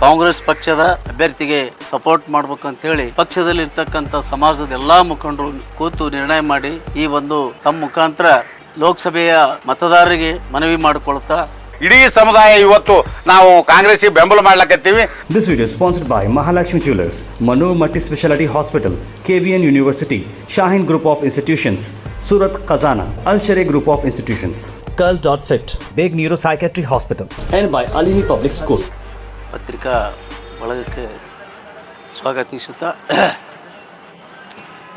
ಕಾಂಗ್ರೆಸ್ ಪಕ್ಷದ ಅಭ್ಯರ್ಥಿಗೆ ಸಪೋರ್ಟ್ ಮಾಡ್ಬೇಕಂತೇಳಿ ಪಕ್ಷದಲ್ಲಿ ಇರ್ತಕ್ಕಂಥ ಸಮಾಜದ ಎಲ್ಲಾ ಮುಖಂಡರು ಕೂತು ನಿರ್ಣಯ ಮಾಡಿ ಈ ಒಂದು ತಮ್ಮ ಮುಖಾಂತರ ಲೋಕಸಭೆಯ ಮತದಾರರಿಗೆ ಮನವಿ ಮಾಡಿಕೊಳ್ತಾ ಇಡೀ ಸಮುದಾಯ ಇವತ್ತು ನಾವು ಕಾಂಗ್ರೆಸ್ಗೆ ಬೆಂಬಲ ಮಾಡ್ಲಕತ್ತೀವಿ. This video is sponsored by Mahalakshmi Jewelers, Manu Multi Speciality Hospital, KBN University, Shaheen Group of Institutions, Surat Khazana, Al Sharia Group of Institutions, Curl.fit, Big Neuropsychiatry Hospital, and by Alimi Public School. ಪತ್ರಿಕಾ ಬಳಗಕ್ಕೆ ಸ್ವಾಗತಿಸುತ್ತಾ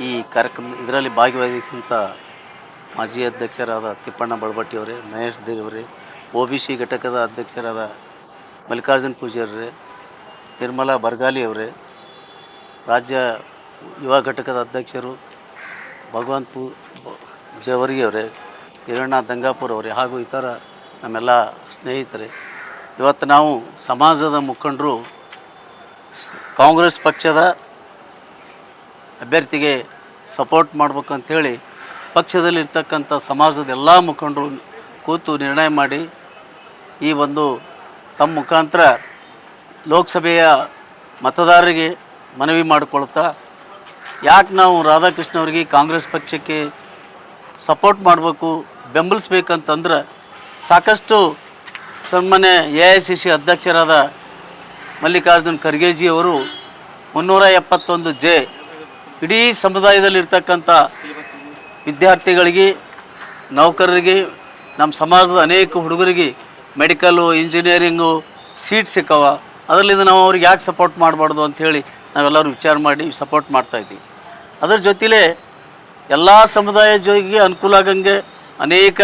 ಈ ಕಾರ್ಯಕ್ರಮ ಇದರಲ್ಲಿ ಭಾಗವಹಿಸಿದಂಥ ಮಾಜಿ ಅಧ್ಯಕ್ಷರಾದ ತಿಪ್ಪಣ್ಣ ಬಳಬಟ್ಟಿಯವರೇ, ಮಹೇಶ್ ದೇವರೇ, OBC ಘಟಕದ ಅಧ್ಯಕ್ಷರಾದ ಮಲ್ಲಿಕಾರ್ಜುನ್ ಪೂಜಾರಿ, ನಿರ್ಮಲಾ ಬರ್ಗಾಲಿ ಅವರೇ, ರಾಜ್ಯ ಯುವ ಘಟಕದ ಅಧ್ಯಕ್ಷರು ಭಗವಂತ ಜವರಿ ಅವರೇ, ಹಿರಣ್ಣ ದಂಗಾಪುರ ಅವರೇ ಹಾಗೂ ಇತರ ನಮ್ಮೆಲ್ಲ ಸ್ನೇಹಿತರೆ, ಇವತ್ತು ನಾವು ಸಮಾಜದ ಮುಖಂಡರು ಕಾಂಗ್ರೆಸ್ ಪಕ್ಷದ ಅಭ್ಯರ್ಥಿಗೆ ಸಪೋರ್ಟ್ ಮಾಡ್ಬೇಕಂತೇಳಿ ಪಕ್ಷದಲ್ಲಿರ್ತಕ್ಕಂಥ ಸಮಾಜದ ಎಲ್ಲ ಮುಖಂಡರು ಕೂತು ನಿರ್ಣಯ ಮಾಡಿ ಈ ಒಂದು ತಮ್ಮ ಮುಖಾಂತರ ಲೋಕಸಭೆಯ ಮತದಾರರಿಗೆ ಮನವಿ ಮಾಡಿಕೊಳ್ತಾ ಯಾಕೆ ನಾವು ರಾಧಾಕೃಷ್ಣ ಅವರಿಗೆ ಕಾಂಗ್ರೆಸ್ ಪಕ್ಷಕ್ಕೆ ಸಪೋರ್ಟ್ ಮಾಡಬೇಕು, ಬೆಂಬಲಿಸ್ಬೇಕಂತಂದ್ರೆ ಸಾಕಷ್ಟು ಸನ್ಮಾನ್ಯ AICC ಅಧ್ಯಕ್ಷರಾದ ಮಲ್ಲಿಕಾರ್ಜುನ್ ಖರ್ಗೆಜಿ ಅವರು 371J ಇಡೀ ಸಮುದಾಯದಲ್ಲಿರ್ತಕ್ಕಂಥ ವಿದ್ಯಾರ್ಥಿಗಳಿಗೆ, ನೌಕರರಿಗೆ, ನಮ್ಮ ಸಮಾಜದ ಅನೇಕ ಹುಡುಗರಿಗೆ ಮೆಡಿಕಲ್ಲು, ಇಂಜಿನಿಯರಿಂಗು ಸೀಟ್ ಸಿಕ್ಕವ. ಅದರಲ್ಲಿಂದ ನಾವು ಅವ್ರಿಗೆ ಯಾಕೆ ಸಪೋರ್ಟ್ ಮಾಡಬಾರ್ದು ಅಂಥೇಳಿ ನಾವೆಲ್ಲರೂ ವಿಚಾರ ಮಾಡಿ ಸಪೋರ್ಟ್ ಮಾಡ್ತಾಯಿದ್ದೀವಿ. ಅದರ ಜೊತೆಲೇ ಎಲ್ಲ ಸಮುದಾಯ ಜೊತೆಗೆ ಅನುಕೂಲ ಆಗಂಗೆ ಅನೇಕ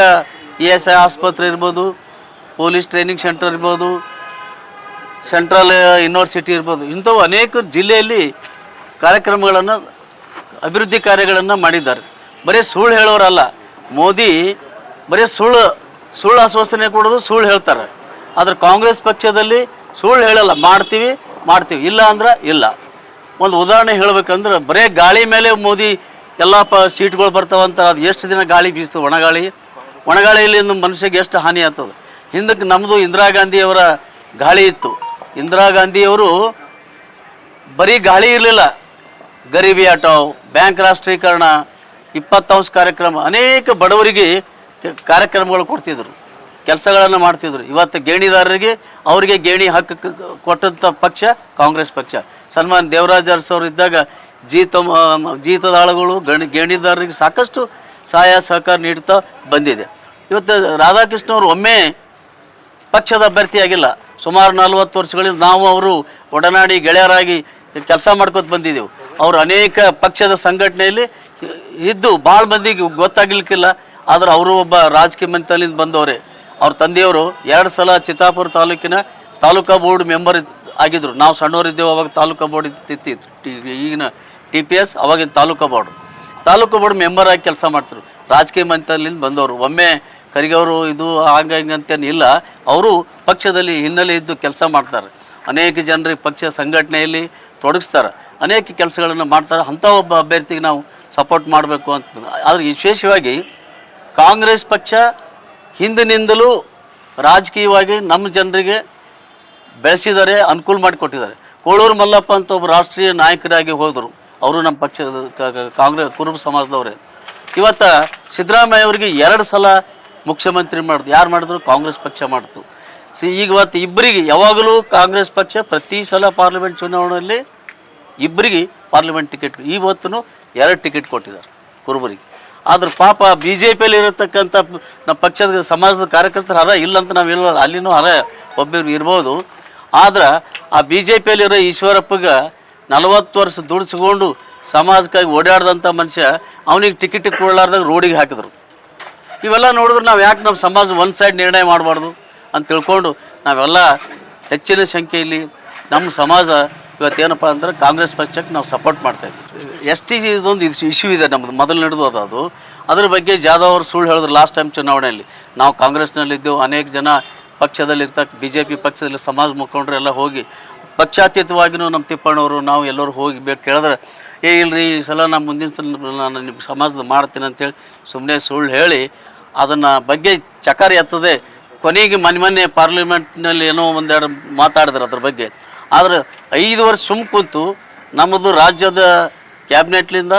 ESI ಆಸ್ಪತ್ರೆ ಇರ್ಬೋದು, ಪೊಲೀಸ್ ಟ್ರೈನಿಂಗ್ ಸೆಂಟರ್ ಇರ್ಬೋದು, ಸೆಂಟ್ರಲ್ ಯೂನಿವರ್ಸಿಟಿ ಇರ್ಬೋದು, ಇಂಥವು ಅನೇಕ ಜಿಲ್ಲೆಯಲ್ಲಿ ಕಾರ್ಯಕ್ರಮಗಳನ್ನು, ಅಭಿವೃದ್ಧಿ ಕಾರ್ಯಗಳನ್ನು ಮಾಡಿದ್ದಾರೆ. ಬರೀ ಸುಳ್ಳು ಹೇಳೋರಲ್ಲ. ಮೋದಿ ಬರೀ ಸುಳ್ಳು ಆಶ್ವಾಸನೆ ಕೊಡೋದು, ಸುಳ್ಳು ಹೇಳ್ತಾರೆ. ಆದರೆ ಕಾಂಗ್ರೆಸ್ ಪಕ್ಷದಲ್ಲಿ ಸುಳ್ಳು ಹೇಳಲ್ಲ, ಮಾಡ್ತೀವಿ ಇಲ್ಲ ಅಂದ್ರೆ ಇಲ್ಲ. ಒಂದು ಉದಾಹರಣೆ ಹೇಳಬೇಕಂದ್ರೆ ಬರೀ ಗಾಳಿ ಮೇಲೆ ಮೋದಿ ಎಲ್ಲ ಸೀಟ್ಗಳು ಬರ್ತಾವಂತ. ಅದು ಎಷ್ಟು ದಿನ ಗಾಳಿ ಬೀಸ್ತದೆ, ಒಣಗಾಳಿಯಲ್ಲಿ ಮನುಷ್ಯಗೆ ಎಷ್ಟು ಹಾನಿ ಆಗ್ತದೆ. ಹಿಂದಕ್ಕೆ ನಮ್ಮದು ಇಂದಿರಾ ಗಾಂಧಿಯವರ ಗಾಳಿ ಇತ್ತು. ಇಂದಿರಾ ಗಾಂಧಿಯವರು ಬರೀ ಗಾಳಿ ಇರಲಿಲ್ಲ, ಗರೀಬಿ ಹಟಾವ್, ಬ್ಯಾಂಕ್ ರಾಷ್ಟ್ರೀಕರಣ, 20 ಅಂಶ ಕಾರ್ಯಕ್ರಮ, ಅನೇಕ ಬಡವರಿಗೆ ಕಾರ್ಯಕ್ರಮಗಳು ಕೊಡ್ತಿದ್ರು, ಕೆಲಸಗಳನ್ನು ಮಾಡ್ತಿದ್ರು. ಇವತ್ತು ಗೇಣಿದಾರರಿಗೆ ಅವರಿಗೆ ಗೇಣಿ ಹಕ್ಕು ಕೊಟ್ಟಂಥ ಪಕ್ಷ ಕಾಂಗ್ರೆಸ್ ಪಕ್ಷ. ಸನ್ಮಾನ್ ದೇವರಾಜ್ ಅರಸು ಅವರು ಇದ್ದಾಗ ಜೀತದ ಆಳುಗಳು ಗೇಣಿದಾರರಿಗೆ ಸಾಕಷ್ಟು ಸಹಾಯ ಸಹಕಾರ ನೀಡ್ತಾ ಬಂದಿದೆ. ಇವತ್ತು ರಾಧಾಕೃಷ್ಣ ಅವರು ಒಮ್ಮೆ ಪಕ್ಷದ ಅಭ್ಯರ್ಥಿಯಾಗಿಲ್ಲ. ಸುಮಾರು 40 ವರ್ಷಗಳಿಂದ ನಾವು ಅವರು ಒಡನಾಡಿ ಗೆಳೆಯರಾಗಿ ಕೆಲಸ ಮಾಡ್ಕೊತ ಬಂದಿದ್ದೆವು. ಅವರು ಅನೇಕ ಪಕ್ಷದ ಸಂಘಟನೆಯಲ್ಲಿ ಇದ್ದು ಭಾಳ ಮಂದಿಗೆ ಗೊತ್ತಾಗಲಿಕ್ಕಿಲ್ಲ. ಆದರೆ ಅವರು ಒಬ್ಬ ರಾಜಕೀಯ ಮನೆತನದಿಂದ ಬಂದವರೇ. ಅವ್ರ ತಂದೆಯವರು 2 ಸಲ ಚಿತ್ತಾಪುರ ತಾಲೂಕಿನ ತಾಲೂಕಾ ಬೋರ್ಡ್ ಮೆಂಬರ್ ಆಗಿದ್ದರು. ನಾವು ಸಣ್ಣವರಿದ್ದೇವೆ, ಅವಾಗ ತಾಲೂಕಾ ಬೋರ್ಡ್ ಇತ್ತಿತ್ತು. ಈಗಿನ TPS, ಅವಾಗಿನ ತಾಲೂಕಾ ಬೋರ್ಡ್ ಮೆಂಬರ್ ಆಗಿ ಕೆಲಸ ಮಾಡ್ತಾರೆ. ರಾಜಕೀಯ ಮನೆತನದಿಂದ ಬಂದವರು. ಒಮ್ಮೆ ಕರಿಗವರು ಇದು ಹಂಗಂತೇನು ಇಲ್ಲ, ಅವರು ಪಕ್ಷದಲ್ಲಿ ಹಿನ್ನೆಲೆ ಇದ್ದು ಕೆಲಸ ಮಾಡ್ತಾರೆ. ಅನೇಕ ಜನರಿಗೆ ಪಕ್ಷ ಸಂಘಟನೆಯಲ್ಲಿ ತೊಡಗಿಸ್ತಾರೆ, ಅನೇಕ ಕೆಲಸಗಳನ್ನು ಮಾಡ್ತಾರೆ. ಅಂಥ ಒಬ್ಬ ಅಭ್ಯರ್ಥಿಗೆ ನಾವು ಸಪೋರ್ಟ್ ಮಾಡಬೇಕು ಅಂತ. ಆದರೆ ವಿಶೇಷವಾಗಿ ಕಾಂಗ್ರೆಸ್ ಪಕ್ಷ ಹಿಂದಿನಿಂದಲೂ ರಾಜಕೀಯವಾಗಿ ನಮ್ಮ ಜನರಿಗೆ ಬೆಳೆಸಿದ್ದಾರೆ, ಅನುಕೂಲ ಮಾಡಿಕೊಟ್ಟಿದ್ದಾರೆ. ಕೋಳೂರು ಮಲ್ಲಪ್ಪ ಅಂತ ಒಬ್ಬ ರಾಷ್ಟ್ರೀಯ ನಾಯಕರಾಗಿ ಹೋದರು. ಅವರು ನಮ್ಮ ಪಕ್ಷದ ಕಾಂಗ್ರೆಸ್ ಕುರುಬ ಸಮಾಜದವರೇ. ಇವತ್ತು ಸಿದ್ದರಾಮಯ್ಯ ಅವರಿಗೆ 2 ಸಲ ಮುಖ್ಯಮಂತ್ರಿ ಮಾಡಿದ್ರು. ಯಾರು ಮಾಡಿದ್ರು? ಕಾಂಗ್ರೆಸ್ ಪಕ್ಷ ಮಾಡಿತು. ಈಗ ಇವತ್ತು ಇಬ್ಬರಿಗೆ ಯಾವಾಗಲೂ ಕಾಂಗ್ರೆಸ್ ಪಕ್ಷ ಪ್ರತಿ ಸಲ ಪಾರ್ಲಿಮೆಂಟ್ ಚುನಾವಣೆಯಲ್ಲಿ ಇಬ್ಬರಿಗೆ ಪಾರ್ಲಿಮೆಂಟ್ ಟಿಕೆಟ್, ಇವತ್ತು 2 ಟಿಕೆಟ್ ಕೊಟ್ಟಿದ್ದಾರೆ ಕುರುಬರಿಗೆ. ಆದ್ರೆ ಪಾಪ BJPಯಲ್ಲಿ ಇರತಕ್ಕಂಥ ನಮ್ಮ ಪಕ್ಷದ ಸಮಾಜದ ಕಾರ್ಯಕರ್ತರು ಹರ ಇಲ್ಲಂತ ನಾವಿಲ್ಲ, ಅಲ್ಲಿನೂ ಹರ ಒಬ್ಬರು ಇರ್ಬೋದು. ಆದ್ರೆ ಆ BJPಯಲ್ಲಿರೋ ಈಶ್ವರಪ್ಪಗೆ 40 ವರ್ಷ ದುಡಿಸ್ಕೊಂಡು ಸಮಾಜಕ್ಕಾಗಿ ಓಡಾಡ್ದಂಥ ಮನುಷ್ಯ ಅವನಿಗೆ ಟಿಕೆಟ್ ಕೊಡಲಾರ್ದಾಗ ರೋಡಿಗೆ ಹಾಕಿದ್ರು. ಇವೆಲ್ಲ ನೋಡಿದ್ರೆ ನಾವು ಯಾಕೆ ನಮ್ಮ ಸಮಾಜ ಒಂದು ಸೈಡ್ ನಿರ್ಣಯ ಮಾಡಬಾರ್ದು ಅಂತ ತಿಳ್ಕೊಂಡು ನಾವೆಲ್ಲ ಹೆಚ್ಚಿನ ಸಂಖ್ಯೆಯಲ್ಲಿ ನಮ್ಮ ಸಮಾಜ ಇವತ್ತೇನಪ್ಪ ಅಂದ್ರೆ ಕಾಂಗ್ರೆಸ್ ಪಕ್ಷಕ್ಕೆ ನಾವು ಸಪೋರ್ಟ್ ಮಾಡ್ತಾಯಿದ್ವಿ. ST ಇದೊಂದು ಇಶ್ಯೂ ಇದೆ ನಮ್ಮದು, ಮೊದಲು ನಡೆದು ಅದು. ಅದ್ರ ಬಗ್ಗೆ ಜಾಧವ್ ಅವರು ಸುಳ್ಳು ಹೇಳಿದ್ರು ಲಾಸ್ಟ್ ಟೈಮ್ ಚುನಾವಣೆಯಲ್ಲಿ. ನಾವು ಕಾಂಗ್ರೆಸ್ನಲ್ಲಿದ್ದೆವು, ಅನೇಕ ಜನ ಪಕ್ಷದಲ್ಲಿರ್ತಕ್ಕ BJP ಪಕ್ಷದಲ್ಲಿ ಸಮಾಜ ಮುಖಂಡರು ಎಲ್ಲ ಹೋಗಿ ಪಕ್ಷಾತೀತವಾಗಿಯೂ ನಮ್ಮ ತಿಪ್ಪಣ್ಣವರು ನಾವು ಎಲ್ಲರೂ ಹೋಗಿ ಕೇಳಿದ್ರೆ ಇಲ್ಲರಿ ಈ ಸಲ ನಾನು ಮುಂದಿನ ಸಲ ನಾನು ನಿಮ್ಮ ಸಮಾಜದ ಮಾಡ್ತೀನಿ ಅಂತೇಳಿ ಸುಮ್ಮನೆ ಸುಳ್ಳು ಹೇಳಿ ಅದನ್ನು ಬಗ್ಗೆ ಚಕಾರಿ ಎತ್ತದೆ. ಕೊನೆಗೆ ಮೊನ್ನೆ ಪಾರ್ಲಿಮೆಂಟ್ನಲ್ಲಿ ಏನೋ ಒಂದೆರಡು ಮಾತಾಡಿದ್ರು ಅದ್ರ ಬಗ್ಗೆ. ಆದರೆ 5 ವರ್ಷ ಸುಮ್ಮ ಕೂತು ನಮ್ಮದು ರಾಜ್ಯದ ಕ್ಯಾಬಿನೆಟ್ಲಿಂದ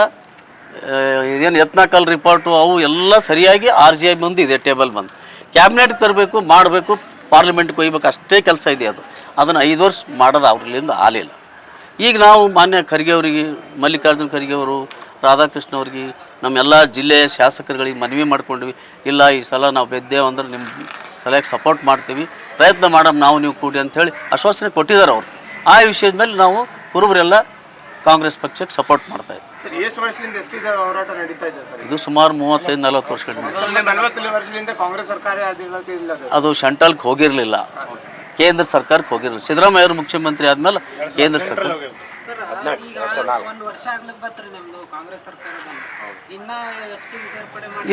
ಇದೇನು ಯತ್ನಾಕಲ್ ರಿಪೋರ್ಟು ಅವು ಎಲ್ಲ ಸರಿಯಾಗಿ RGI ಮುಂದಿದೆ, ಟೇಬಲ್ ಬಂದು ಕ್ಯಾಬಿನೆಟ್ ತರಬೇಕು, ಮಾಡಬೇಕು, ಪಾರ್ಲಿಮೆಂಟ್ಗೆ ಒಯ್ಬೇಕು, ಅಷ್ಟೇ ಕೆಲಸ ಇದೆ. ಅದನ್ನು 5 ವರ್ಷ ಮಾಡೋದು ಅವ್ರಲ್ಲಿಂದ ಆಗಲಿಲ್ಲ. ಈಗ ನಾವು ಮಾನ್ಯ ಖರ್ಗೆ ಅವರಿಗೆ, ಮಲ್ಲಿಕಾರ್ಜುನ್ ಖರ್ಗೆ ಅವರು, ರಾಧಾಕೃಷ್ಣ ಅವ್ರಿಗೆ, ನಮ್ಮೆಲ್ಲ ಜಿಲ್ಲೆಯ ಶಾಸಕರುಗಳಿಗೆ ಮನವಿ ಮಾಡ್ಕೊಂಡ್ವಿ. ಇಲ್ಲ, ಈ ಸಲ ನಾವು ಗೆದ್ದೇವು ಅಂದ್ರೆ ನಿಮ್ಮ ಸಲಹೆಗೆ ಸಪೋರ್ಟ್ ಮಾಡ್ತೀವಿ, ಪ್ರಯತ್ನ ಮಾಡಮ್ ನಾವು ನೀವು ಕೂಡಿ ಅಂಥೇಳಿ ಆಶ್ವಾಸನೆ ಕೊಟ್ಟಿದ್ದಾರೆ ಅವರು. ಆ ವಿಷಯದ ಮೇಲೆ ನಾವು ಕುರುಬರೆಲ್ಲ ಕಾಂಗ್ರೆಸ್ ಪಕ್ಷಕ್ಕೆ ಸಪೋರ್ಟ್ ಮಾಡ್ತಾ ಇದ್ದೀವಿ. ಎಷ್ಟು ವರ್ಷದಿಂದ ಎಷ್ಟು ಹೋರಾಟ ನಡೀತಾ ಇದೆ ಸರ್? ಇದು ಸುಮಾರು 35-40 ವರ್ಷಗಳಿಂದ. 40 ವರ್ಷದಿಂದ ಕಾಂಗ್ರೆಸ್ ಸರ್ಕಾರ ಅದು ಸೆಂಟ್ರಲ್ಗೆ ಹೋಗಿರಲಿಲ್ಲ, ಕೇಂದ್ರ ಸರ್ಕಾರಕ್ಕೆ ಹೋಗಿರಲಿಲ್ಲ. ಸಿದ್ದರಾಮಯ್ಯ ಅವರು ಮುಖ್ಯಮಂತ್ರಿ ಆದಮೇಲೆ ಕೇಂದ್ರ ಸರ್ಕಾರ.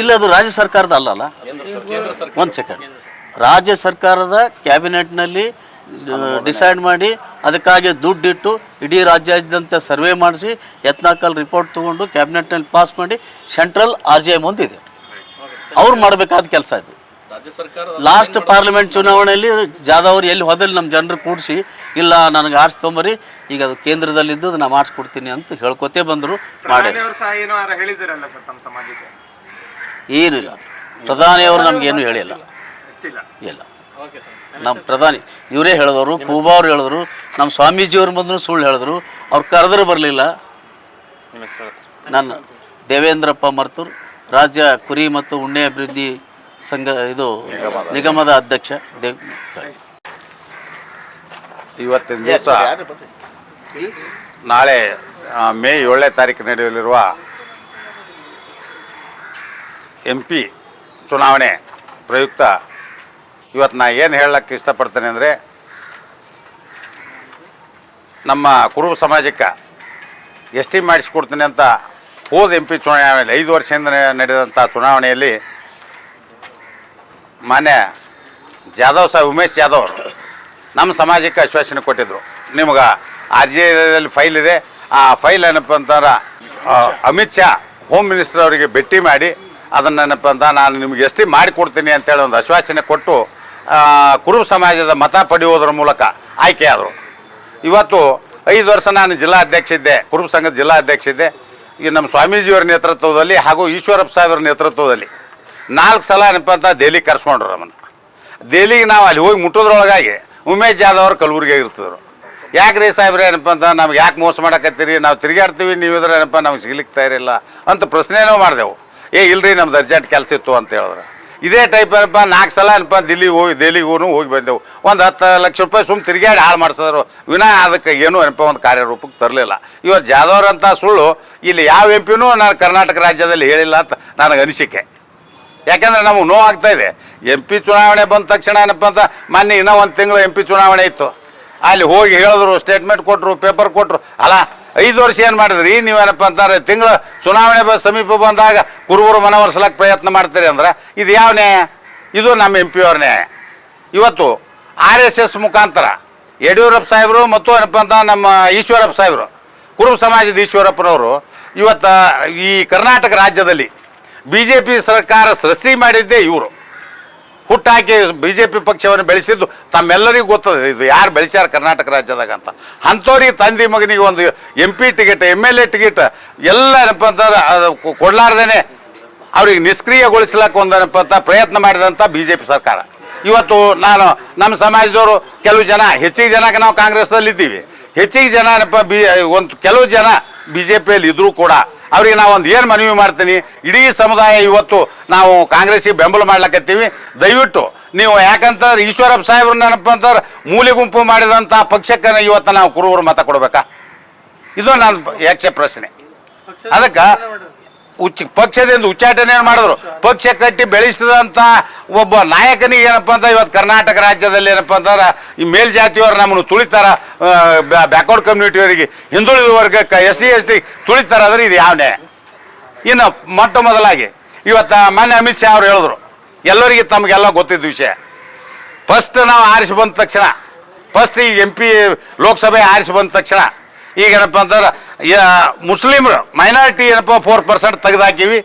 ಇಲ್ಲ, ಅದು ರಾಜ್ಯ ಸರ್ಕಾರದ ಅಲ್ಲಲ್ಲ. ಒಂದು ಸೆಕೆಂಡ್, ರಾಜ್ಯ ಸರ್ಕಾರದ ಕ್ಯಾಬಿನೆಟ್ನಲ್ಲಿ ಡಿಸೈಡ್ ಮಾಡಿ ಅದಕ್ಕಾಗಿ ದುಡ್ಡಿಟ್ಟು ಇಡೀ ರಾಜ್ಯಾದ್ಯಂತ ಸರ್ವೆ ಮಾಡಿಸಿ ಯತ್ನಾಕಲ್ ರಿಪೋರ್ಟ್ ತೊಗೊಂಡು ಕ್ಯಾಬಿನೆಟ್ನಲ್ಲಿ ಪಾಸ್ ಮಾಡಿ ಸೆಂಟ್ರಲ್ RGI ಮುಂದಿದೆ. ಅವ್ರು ಮಾಡಬೇಕಾದ ಕೆಲಸ ಇದು. ಲಾಸ್ಟ್ ಪಾರ್ಲಿಮೆಂಟ್ ಚುನಾವಣೆಯಲ್ಲಿ ಜಾಧವ್ ಅವರು ಎಲ್ಲಿ ಹೋದಲ್ಲಿ ನಮ್ಮ ಜನರು ಕೂಡಿಸಿ, ಇಲ್ಲ ನನಗೆ ಆರ್ಸ್ ತೊಂಬರಿ, ಈಗ ಅದು ಕೇಂದ್ರದಲ್ಲಿದ್ದು ನಾ ಮಾಡಿಸ್ಕೊಡ್ತೀನಿ ಅಂತ ಹೇಳ್ಕೊತೇ ಬಂದರು. ಮಾಡಿ ಏನಿಲ್ಲ, ಪ್ರಧಾನಿಯವರು ನಮಗೇನು ಹೇಳಿಲ್ಲ. ಇಲ್ಲ, ನಮ್ಮ ಪ್ರಧಾನಿ ಇವರೇ ಹೇಳಿದವರು, ಪೂಬಾ ಅವ್ರು ಹೇಳಿದ್ರು, ನಮ್ಮ ಸ್ವಾಮೀಜಿಯವ್ರ ಬಂದರೂ ಸುಳ್ಳು ಹೇಳಿದ್ರು. ಅವ್ರು ಕರೆದ್ರೆ ಬರಲಿಲ್ಲ. ನಾನು ದೇವೇಂದ್ರಪ್ಪ ಮರ್ತೂರ್, ರಾಜ್ಯ ಕುರಿ ಮತ್ತು ಉಣ್ಣೆ ಅಭಿವೃದ್ಧಿ ಸಂಘ ನಿಗಮದ ಅಧ್ಯಕ್ಷ. ಇವತ್ತಿನ ದಿವಸ ನಾಳೆ ಮೇ 7ನೇ ತಾರೀಕು ನಡೆಯಲಿರುವ MP ಚುನಾವಣೆ ಪ್ರಯುಕ್ತ ಇವತ್ತು ನಾ ಏನು ಹೇಳಕ್ಕೆ ಇಷ್ಟಪಡ್ತೇನೆ ಅಂದರೆ, ನಮ್ಮ ಕುರುಬ ಸಮಾಜಕ್ಕೆ ST ಮಾಡಿಸ್ಕೊಡ್ತೀನಿ ಅಂತ ಹೋದ MP ಚುನಾವಣೆಯಲ್ಲಿ 5 ವರ್ಷದಿಂದ ನಡೆದಂಥ ಚುನಾವಣೆಯಲ್ಲಿ ಮಾನ್ಯ ಜಾಧವ್ ಸಾಹೇಬ್, ಉಮೇಶ್ ಜಾಧವ್ ಅವರು ನಮ್ಮ ಸಮಾಜಕ್ಕೆ ಆಶ್ವಾಸನೆ ಕೊಟ್ಟಿದ್ದರು. ನಿಮ್ಗೆ RGIದಲ್ಲಿ ಫೈಲ್ ಇದೆ, ಆ ಫೈಲ್ ಏನಪ್ಪ ಅಂತಾರೆ ಅಮಿತ್ ಶಾ ಹೋಮ್ ಮಿನಿಸ್ಟರ್ ಅವರಿಗೆ ಭೇಟಿ ಮಾಡಿ ಅದನ್ನೇನಪ್ಪ ಅಂತ ನಾನು ನಿಮ್ಗೆ ST ಮಾಡಿಕೊಡ್ತೀನಿ ಅಂತೇಳಿ ಒಂದು ಆಶ್ವಾಸನೆ ಕೊಟ್ಟು ಕುರುಬ ಸಮಾಜದ ಮತ ಪಡೆಯುವುದರ ಮೂಲಕ ಆಯ್ಕೆಯಾದರು. ಇವತ್ತು 5 ವರ್ಷ ನಾನು ಜಿಲ್ಲಾಧ್ಯಕ್ಷ ಇದ್ದೆ, ಕುರುಬ ಸಂಘದ ಜಿಲ್ಲಾಧ್ಯಕ್ಷ ಇದ್ದೆ. ಈಗ ನಮ್ಮ ಸ್ವಾಮೀಜಿಯವರ ನೇತೃತ್ವದಲ್ಲಿ ಹಾಗೂ ಈಶ್ವರಪ್ಪ ಸಾಹೇಬರ ನೇತೃತ್ವದಲ್ಲಿ 4 ಸಲ ಏನಪ್ಪ ಅಂತ ದೆಹಲಿಗೆ ಕರ್ಸ್ಕೊಂಡ್ರು ನಮ್ಮನ್ನು. ದೆಹಲಿಗೆ ನಾವು ಅಲ್ಲಿ ಹೋಗಿ ಮುಟ್ಟೋದ್ರೊಳಗಾಗಿ ಉಮೇಶ್ ಜಾಧವ್ ಅವರು ಕಲಬುರಗಿಯಾಗ ಇರ್ತಿದ್ರು. ಯಾಕೆ ರೀ ಸಾಹೇಬ್ರೆ ಏನಪ್ಪ ಅಂತ ನಮ್ಗೆ ಯಾಕೆ ಮೋಸ ಮಾಡಕತ್ತೀರಿ, ನಾವು ತಿರುಗಾಡ್ತೀವಿ, ನೀವು ಇದ್ರೆ ಏನಪ್ಪ ನಮ್ಗೆ ಸಿಗ್ಲಿಕ್ಕೆ ತಯಾರಿಲ್ಲ ಅಂತ ಪ್ರಶ್ನೆನೂ ಮಾಡಿದೆವು. ಇಲ್ರಿ ನಮ್ದು ಅರ್ಜೆಂಟ್ ಕೆಲಸ ಇತ್ತು ಅಂತ ಹೇಳಿದ್ರೆ, ಇದೇ ಟೈಪ್ ಏನಪ್ಪ 4 ಸಲ ಏನಪ್ಪ ದೆಹಲಿಗೆ ಹೋಗಿ ಬಂದೆವು. ಒಂದು 10 ಲಕ್ಷ ರೂಪಾಯಿ ಸುಮ್ಮನೆ ತಿರುಗಾಡಿ ಹಾಳು ಮಾಡಿಸಿದ್ರು ವಿನಃ ಅದಕ್ಕೆ ಏನೂ ಏನಪ್ಪ ಒಂದು ಕಾರ್ಯರೂಪಕ್ಕೆ ತರಲಿಲ್ಲ. ಇವತ್ತು ಜಾಧವ್ರಂಥ ಸುಳ್ಳು ಇಲ್ಲಿ ಯಾವ MP ನಾನು ಕರ್ನಾಟಕ ರಾಜ್ಯದಲ್ಲಿ ಹೇಳಿಲ್ಲ ಅಂತ ನನಗೆ ಅನಿಸಿಕೆ. ಯಾಕೆಂದರೆ ನಮಗೆ ನೋವು ಆಗ್ತಾಯಿದೆ. MP ಚುನಾವಣೆ ಬಂದ ತಕ್ಷಣ ಏನಪ್ಪ ಅಂತ ಮೊನ್ನೆ ಇನ್ನೂ 1 ತಿಂಗಳು MP ಚುನಾವಣೆ ಇತ್ತು, ಅಲ್ಲಿ ಹೋಗಿ ಹೇಳಿದ್ರು, ಸ್ಟೇಟ್ಮೆಂಟ್ ಕೊಟ್ಟರು, ಪೇಪರ್ ಕೊಟ್ಟರು. ಅಲ್ಲ 5 ವರ್ಷ ಏನು ಮಾಡಿದ್ರಿ ನೀವೇನಪ್ಪ ಅಂತಾರೆ, ತಿಂಗಳ ಚುನಾವಣೆ ಸಮೀಪ ಬಂದಾಗ ಕುರುಬರು ಮನವೊಲಿಸ್ಲಿಕ್ಕೆ ಪ್ರಯತ್ನ ಮಾಡ್ತೀರಿ ಅಂದ್ರೆ ಇದು ಯಾವ ನ್ಯಾಯ? ಇದು ನಮ್ಮ MP ಅವ್ರ ನ್ಯಾಯ. ಇವತ್ತು RSS ಮುಖಾಂತರ ಯಡಿಯೂರಪ್ಪ ಸಾಹೇಬರು ಮತ್ತು ಏನಪ್ಪ ಅಂತ ನಮ್ಮ ಈಶ್ವರಪ್ಪ ಸಾಹೇಬರು, ಕುರುಬ ಸಮಾಜದ ಈಶ್ವರಪ್ಪನವರು ಇವತ್ತು ಈ ಕರ್ನಾಟಕ ರಾಜ್ಯದಲ್ಲಿ BJP ಸರ್ಕಾರ ಸೃಷ್ಟಿ ಮಾಡಿದ್ದೇ ಇವರು. ಹುಟ್ಟಾಕಿ BJP ಪಕ್ಷವನ್ನು ಬೆಳೆಸಿದ್ದು ತಮ್ಮೆಲ್ಲರಿಗೂ ಗೊತ್ತದೆ, ಇದು ಯಾರು ಬೆಳೆಸ್ಯಾರ ಕರ್ನಾಟಕ ರಾಜ್ಯದಾಗ ಅಂತ. ಅಂಥವ್ರಿಗೆ ತಂದೆ ಮಗನಿಗೆ ಒಂದು MP ಟಿಕೆಟ್, MLA ಟಿಕೆಟ್ ಎಲ್ಲ ಏನಪ್ಪ ಅಂತಾರೆ ಕೊಡಲಾರ್ದೇ ಅವ್ರಿಗೆ ನಿಷ್ಕ್ರಿಯಗೊಳಿಸ್ಲಿಕ್ಕೆ ಒಂದೇನಪ್ಪ ಅಂತ ಪ್ರಯತ್ನ ಮಾಡಿದಂಥ BJP ಸರ್ಕಾರ. ಇವತ್ತು ನಾನು ನಮ್ಮ ಸಮಾಜದವರು ಕೆಲವು ಜನ, ಹೆಚ್ಚಿಗೆ ಜನಕ್ಕೆ ನಾವು ಕಾಂಗ್ರೆಸ್ದಲ್ಲಿದ್ದೀವಿ, ಹೆಚ್ಚಿಗೆ ಜನ ಏನಪ್ಪ ಒಂದು ಕೆಲವು ಜನ BJPಯಲ್ಲಿ ಇದ್ದರೂ ಕೂಡ ಅವ್ರಿಗೆ ನಾವು ಒಂದು ಏನು ಮನವಿ ಮಾಡ್ತೀನಿ, ಇಡೀ ಸಮುದಾಯ ಇವತ್ತು ನಾವು ಕಾಂಗ್ರೆಸ್ಸಿಗೆ ಬೆಂಬಲ ಮಾಡ್ಲಕತ್ತೀವಿ. ದಯವಿಟ್ಟು ನೀವು, ಯಾಕಂತಾರೆ ಈಶ್ವರಪ್ಪ ಸಾಹೇಬ್ರನ್ನ ಏನಪ್ಪ ಅಂತಾರೆ ಮೂಲೆ ಗುಂಪು ಮಾಡಿದಂಥ ಪಕ್ಷಕ್ಕೆ ಇವತ್ತು ನಾವು ಕುರುಬರು ಮತ ಕೊಡಬೇಕಾ? ಇದು ನನ್ನ ಯಕ್ಷ ಪ್ರಶ್ನೆ. ಅದಕ್ಕೆ ಪಕ್ಷದಿಂದ ಉಚ್ಚಾಟನೆ ಮಾಡಿದ್ರು, ಪಕ್ಷ ಕಟ್ಟಿ ಬೆಳೆಸಿದಂಥ ಒಬ್ಬ ನಾಯಕನಿಗೆ ಏನಪ್ಪ ಅಂತ ಇವತ್ತು ಕರ್ನಾಟಕ ರಾಜ್ಯದಲ್ಲಿ ಏನಪ್ಪ ಅಂತಾರೆ ಈ ಮೇಲ್ಜಾತಿಯವರು ನಮ್ಮನ್ನು ತುಳಿತಾರ, ಬ್ಯಾಕ್ವರ್ಡ್ ಕಮ್ಯುನಿಟಿಯವರಿಗೆ, ಹಿಂದುಳಿದ ವರ್ಗಕ್ಕೆ, SC ST ತುಳಿತಾರ ಅಂದ್ರೆ ಇದು ಯಾವ ನ್ಯಾಯ? ಇನ್ನು ಮೊಟ್ಟ ಮೊದಲಾಗಿ ಇವತ್ತು ಮೊನ್ನೆ ಅಮಿತ್ ಶಾ ಅವರು ಹೇಳಿದ್ರು, ಎಲ್ಲರಿಗೆ ತಮಗೆಲ್ಲ ಗೊತ್ತಿದ್ದ ವಿಷಯ, ಫಸ್ಟ್ ನಾವು ಆರಿಸಿ ಬಂದ ತಕ್ಷಣ, ಫಸ್ಟ್ ಈ MP ಲೋಕಸಭೆ ಆರಿಸಿ ಬಂದ ತಕ್ಷಣ ಈಗ ಏನಪ್ಪ ಅಂತಾರೆ ಮುಸ್ಲಿಮ್ರು ಮೈನಾರಿಟಿ ಏನಪ್ಪ 4% ತೆಗೆದಾಕಿವಿ.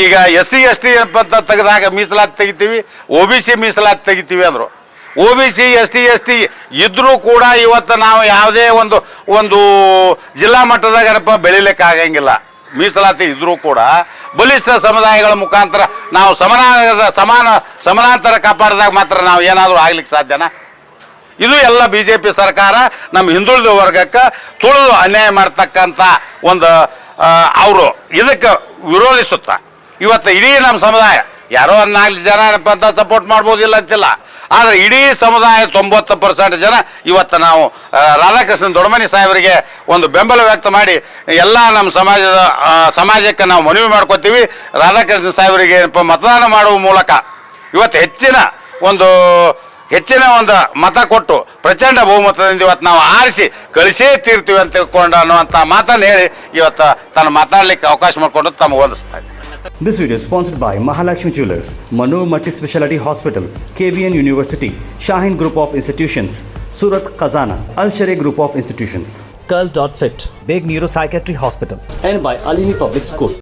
ಈಗ SC ST ಏನಪ್ಪ ಅಂತ ತೆಗೆದಾಗ ಮೀಸಲಾತಿ ತೆಗಿತೀವಿ, OBC ಮೀಸಲಾತಿ ತೆಗಿತೀವಿ ಅಂದರು. OBC ST ಇದ್ರೂ ಕೂಡ ಇವತ್ತು ನಾವು ಯಾವುದೇ ಒಂದು ಜಿಲ್ಲಾ ಮಟ್ಟದಾಗ ಬೆಳಿಲಿಕ್ಕೆ ಆಗಂಗಿಲ್ಲ. ಮೀಸಲಾತಿ ಇದ್ರೂ ಕೂಡ ಬಲಿಷ್ಠ ಸಮುದಾಯಗಳ ಮುಖಾಂತರ ನಾವು ಸಮಾನಾಂತರ ಕಾಪಾಡಿದಾಗ ಮಾತ್ರ ನಾವು ಏನಾದರೂ ಆಗ್ಲಿಕ್ಕೆ ಸಾಧ್ಯನಾ? ಇದು ಎಲ್ಲ BJP ಸರ್ಕಾರ ನಮ್ಮ ಹಿಂದುಳಿದ ವರ್ಗಕ್ಕೆ ತುಳಿದು ಅನ್ಯಾಯ ಮಾಡ್ತಕ್ಕಂಥ ಒಂದು ಅವರು ಇದಕ್ಕೆ ವಿರೋಧಿಸುತ್ತ ಇವತ್ತು ಇಡೀ ನಮ್ಮ ಸಮುದಾಯ ಯಾರೋ 4 ಜನ ಅಂತ ಸಪೋರ್ಟ್ ಮಾಡ್ಬೋದಿಲ್ಲ ಅಂತಿಲ್ಲ, ಆದರೆ ಇಡೀ ಸಮುದಾಯ 90% ಜನ ಇವತ್ತು ನಾವು ರಾಧಾಕೃಷ್ಣನ್ ದೊಡ್ಡಮನಿ ಸಾಹೇಬರಿಗೆ ಒಂದು ಬೆಂಬಲ ವ್ಯಕ್ತ ಮಾಡಿ ಎಲ್ಲ ನಮ್ಮ ಸಮಾಜಕ್ಕೆ ನಾವು ಮನವಿ ಮಾಡ್ಕೋತೀವಿ. ರಾಧಾಕೃಷ್ಣ ಸಾಹೇಬರಿಗೆ ಮತದಾನ ಮಾಡುವ ಮೂಲಕ ಇವತ್ತು ಹೆಚ್ಚಿನ ಒಂದು ಮತ ಕೊಟ್ಟು ಪ್ರಚಂಡ ಬಹುಮತದಿಂದ ಇವತ್ತು ನಾವು ಆರಿಸಿ ಕಳಿಸೇ ತೀರ್ತೀವಿ ಅಂತ ತಿಳ್ಕೊಂಡು ಅನ್ನುವಂಥ ಮಾತನ್ನು ಹೇಳಿ ಇವತ್ತು ತಾನು ಮಾತಾಡಲಿಕ್ಕೆ ಅವಕಾಶ ಮಾಡಿಕೊಂಡು ತಮಗೆ ವಂದಿಸ್ತಾ ಇದ್ದೀನಿ. This video is sponsored by Mahalakshmi Jewelers, Manu Multi-Speciality Hospital, KBN University, Shaheen Group of Institutions, Surat Khazana, Al-Sharia Group of Institutions, Curl.Fit, Big Neuropsychiatry Hospital, and by Alimi Public School.